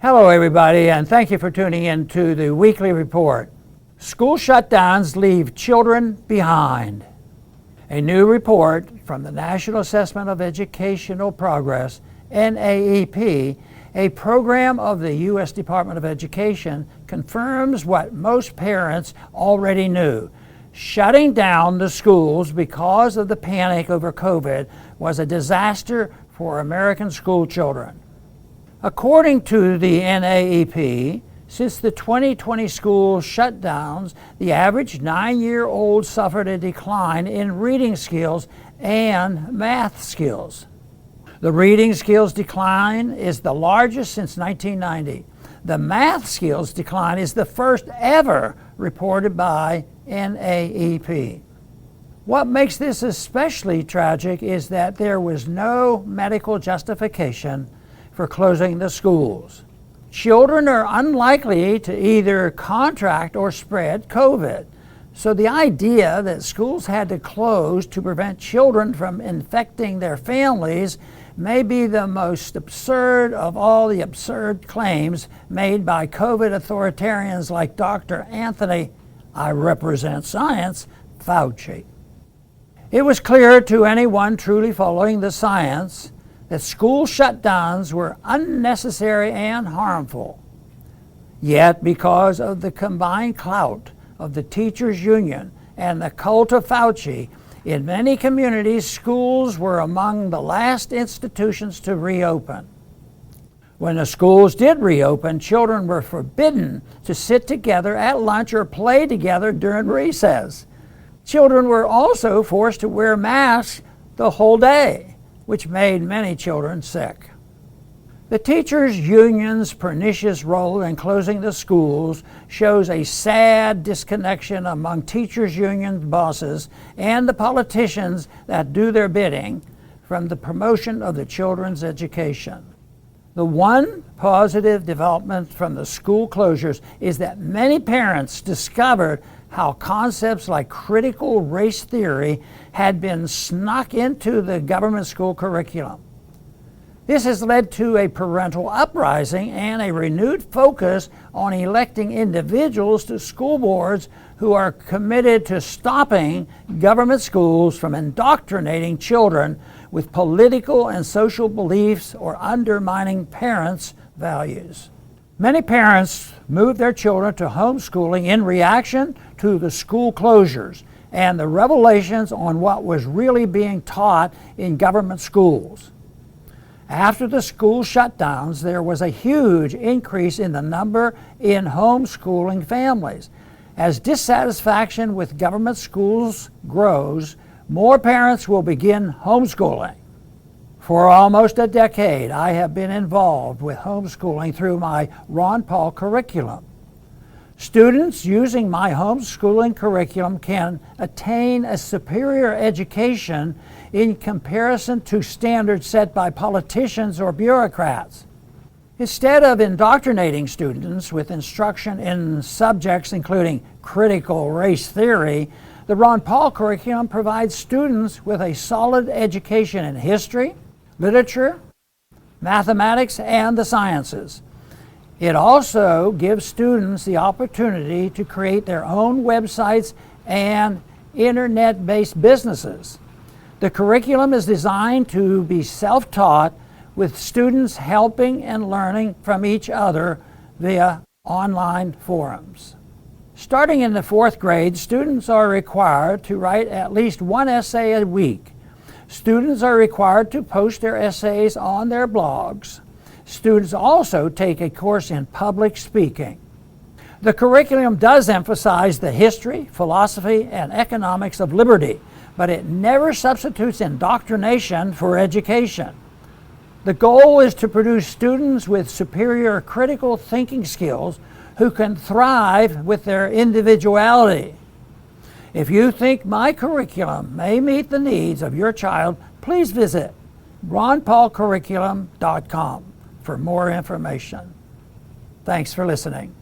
Hello everybody, and thank you for tuning in to the weekly report. School shutdowns leave children behind. A new report from the National Assessment of Educational Progress, NAEP, a program of the U.S. Department of Education, confirms what most parents already knew. Shutting down the schools because of the panic over COVID was a disaster for American school children. According to the NAEP, since the 2020 school shutdowns, the average 9-year-old suffered a decline in reading skills and math skills. The reading skills decline is the largest since 1990. The math skills decline is the first ever reported by NAEP. What makes this especially tragic is that there was no medical justification for closing the schools. Children are unlikely to either contract or spread COVID. So the idea that schools had to close to prevent children from infecting their families may be the most absurd of all the absurd claims made by COVID authoritarians like Dr. Anthony, I represent science, Fauci. It was clear to anyone truly following the science that school shutdowns were unnecessary and harmful. Yet, because of the combined clout of the teachers' union and the cult of Fauci, in many communities, schools were among the last institutions to reopen. When the schools did reopen, children were forbidden to sit together at lunch or play together during recess. Children were also forced to wear masks the whole day, which made many children sick. The teachers' union's pernicious role in closing the schools shows a sad disconnection among teachers' union bosses and the politicians that do their bidding from the promotion of the children's education. The one positive development from the school closures is that many parents discovered how concepts like critical race theory had been snuck into the government school curriculum. This has led to a parental uprising and a renewed focus on electing individuals to school boards who are committed to stopping government schools from indoctrinating children with political and social beliefs or undermining parents' values. Many parents moved their children to homeschooling in reaction to the school closures and the revelations on what was really being taught in government schools. After the school shutdowns, there was a huge increase in the number in homeschooling families. As dissatisfaction with government schools grows, more parents will begin homeschooling. For almost a decade, I have been involved with homeschooling through my Ron Paul curriculum. Students using my homeschooling curriculum can attain a superior education in comparison to standards set by politicians or bureaucrats. Instead of indoctrinating students with instruction in subjects including critical race theory, the Ron Paul curriculum provides students with a solid education in history, literature, mathematics, and the sciences. It also gives students the opportunity to create their own websites and internet-based businesses. The curriculum is designed to be self-taught, with students helping and learning from each other via online forums. Starting in the 4th grade, students are required to write at least one essay a week. Students are required to post their essays on their blogs. Students also take a course in public speaking. The curriculum does emphasize the history, philosophy, and economics of liberty, but it never substitutes indoctrination for education. The goal is to produce students with superior critical thinking skills who can thrive with their individuality. If you think my curriculum may meet the needs of your child, please visit ronpaulcurriculum.com for more information. Thanks for listening.